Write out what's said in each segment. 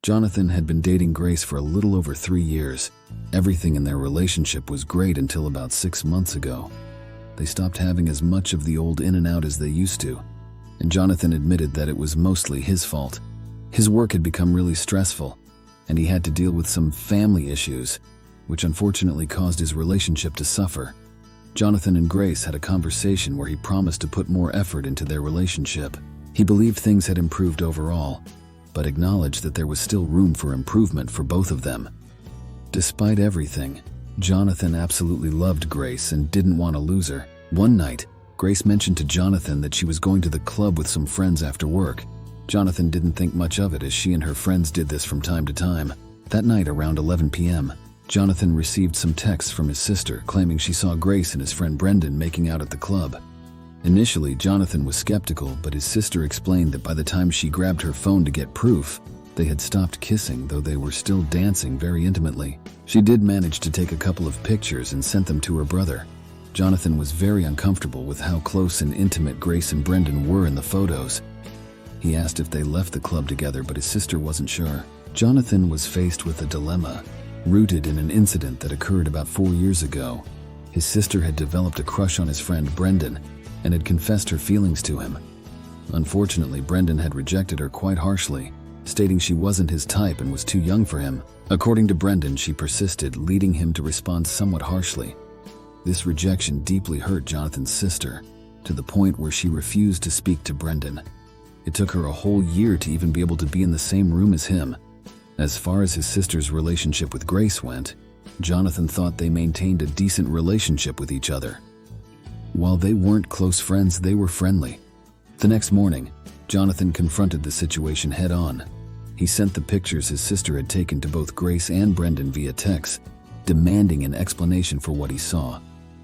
Jonathan had been dating Grace for a little over 3 years. Everything in their relationship was great until about 6 months ago. They stopped having as much of the old in and out as they used to, and Jonathan admitted that it was mostly his fault. His work had become really stressful, and he had to deal with some family issues, which unfortunately caused his relationship to suffer. Jonathan and Grace had a conversation where he promised to put more effort into their relationship. He believed things had improved overall, but acknowledged that there was still room for improvement for both of them. Despite everything, Jonathan absolutely loved Grace and didn't want to lose her. One night, Grace mentioned to Jonathan that she was going to the club with some friends after work. Jonathan didn't think much of it, as she and her friends did this from time to time. That night, around 11 p.m., Jonathan received some texts from his sister claiming she saw Grace and his friend Brendan making out at the club. Initially, Jonathan was skeptical, but his sister explained that by the time she grabbed her phone to get proof, they had stopped kissing, though they were still dancing very intimately. She did manage to take a couple of pictures and sent them to her brother. Jonathan was very uncomfortable with how close and intimate Grace and Brendan were in the photos. He asked if they left the club together, but his sister wasn't sure. Jonathan was faced with a dilemma, rooted in an incident that occurred about 4 years ago. His sister had developed a crush on his friend Brendan and had confessed her feelings to him. Unfortunately, Brendan had rejected her quite harshly, stating she wasn't his type and was too young for him. According to Brendan, she persisted, leading him to respond somewhat harshly. This rejection deeply hurt Jonathan's sister, to the point where she refused to speak to Brendan. It took her a whole year to even be able to be in the same room as him. As far as his sister's relationship with Grace went, Jonathan thought they maintained a decent relationship with each other. While they weren't close friends, they were friendly. The next morning, Jonathan confronted the situation head-on. He sent the pictures his sister had taken to both Grace and Brendan via text, demanding an explanation for what he saw.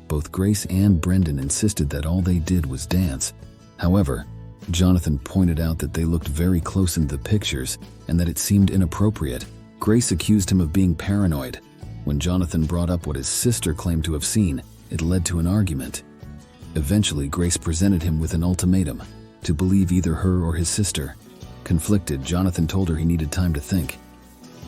Both Grace and Brendan insisted that all they did was dance. However, Jonathan pointed out that they looked very close in the pictures and that it seemed inappropriate. Grace accused him of being paranoid. When Jonathan brought up what his sister claimed to have seen, it led to an argument. Eventually, Grace presented him with an ultimatum, to believe either her or his sister. Conflicted, Jonathan told her he needed time to think.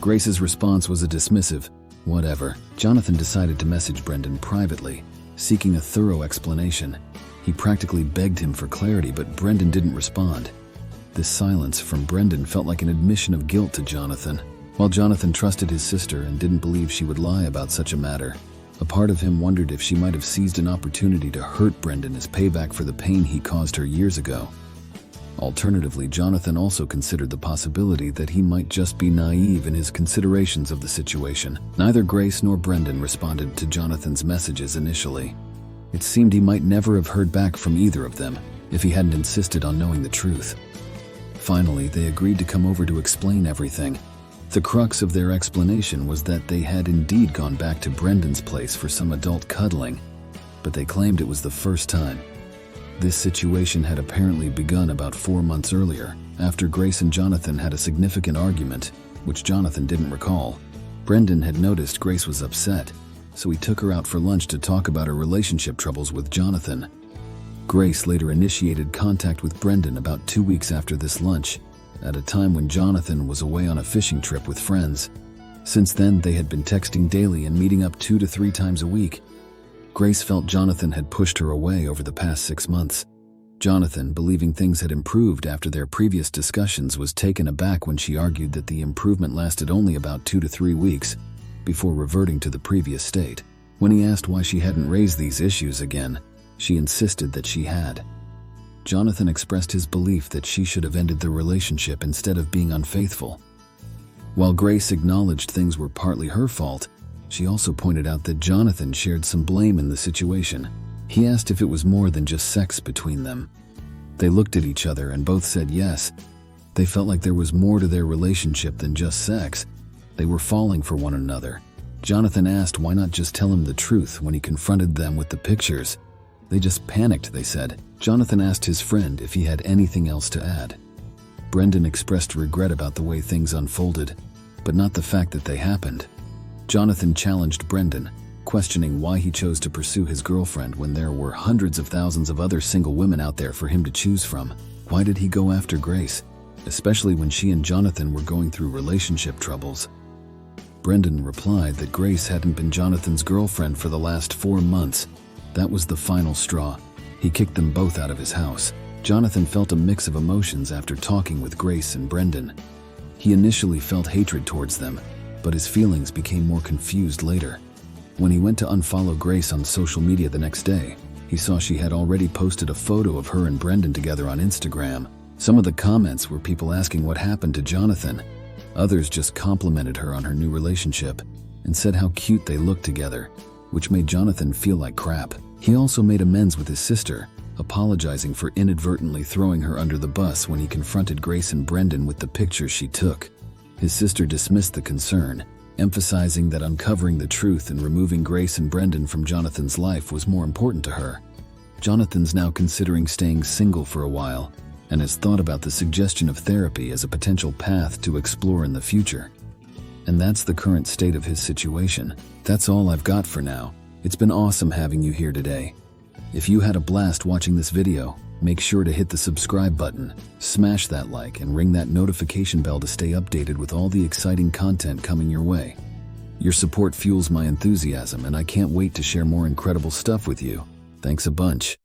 Grace's response was a dismissive, "Whatever." Jonathan decided to message Brendan privately, seeking a thorough explanation. He practically begged him for clarity, but Brendan didn't respond. This silence from Brendan felt like an admission of guilt to Jonathan. While Jonathan trusted his sister and didn't believe she would lie about such a matter, a part of him wondered if she might have seized an opportunity to hurt Brendan as payback for the pain he caused her years ago. Alternatively, Jonathan also considered the possibility that he might just be naive in his considerations of the situation. Neither Grace nor Brendan responded to Jonathan's messages initially. It seemed he might never have heard back from either of them if he hadn't insisted on knowing the truth. Finally, they agreed to come over to explain everything. The crux of their explanation was that they had indeed gone back to Brendan's place for some adult cuddling, but they claimed it was the first time. This situation had apparently begun about 4 months earlier, after Grace and Jonathan had a significant argument, which Jonathan didn't recall. Brendan had noticed Grace was upset, so he took her out for lunch to talk about her relationship troubles with Jonathan. Grace later initiated contact with Brendan about 2 weeks after this lunch, at a time when Jonathan was away on a fishing trip with friends. Since then, they had been texting daily and meeting up 2 to 3 times a week. Grace felt Jonathan had pushed her away over the past 6 months. Jonathan, believing things had improved after their previous discussions, was taken aback when she argued that the improvement lasted only about 2 to 3 weeks, before reverting to the previous state. When he asked why she hadn't raised these issues again, she insisted that she had. Jonathan expressed his belief that she should have ended the relationship instead of being unfaithful. While Grace acknowledged things were partly her fault, she also pointed out that Jonathan shared some blame in the situation. He asked if it was more than just sex between them. They looked at each other and both said yes. They felt like there was more to their relationship than just sex. They were falling for one another. Jonathan asked why not just tell him the truth when he confronted them with the pictures. They just panicked, they said. Jonathan asked his friend if he had anything else to add. Brendan expressed regret about the way things unfolded, but not the fact that they happened. Jonathan challenged Brendan, questioning why he chose to pursue his girlfriend when there were hundreds of thousands of other single women out there for him to choose from. Why did he go after Grace? especially when she and Jonathan were going through relationship troubles. Brendan replied that Grace hadn't been Jonathan's girlfriend for the last 4 months. That was the final straw. He kicked them both out of his house. Jonathan felt a mix of emotions after talking with Grace and Brendan. He initially felt hatred towards them, but his feelings became more confused later. When he went to unfollow Grace on social media the next day, he saw she had already posted a photo of her and Brendan together on Instagram. Some of the comments were people asking what happened to Jonathan. Others just complimented her on her new relationship and said how cute they looked together, which made Jonathan feel like crap. He also made amends with his sister, apologizing for inadvertently throwing her under the bus when he confronted Grace and Brendan with the pictures she took. His sister dismissed the concern, emphasizing that uncovering the truth and removing Grace and Brendan from Jonathan's life was more important to her. Jonathan's now considering staying single for a while and has thought about the suggestion of therapy as a potential path to explore in the future. And that's the current state of his situation. That's all I've got for now. It's been awesome having you here today. If you had a blast watching this video, make sure to hit the subscribe button, smash that like, and ring that notification bell to stay updated with all the exciting content coming your way. Your support fuels my enthusiasm, and I can't wait to share more incredible stuff with you. Thanks a bunch.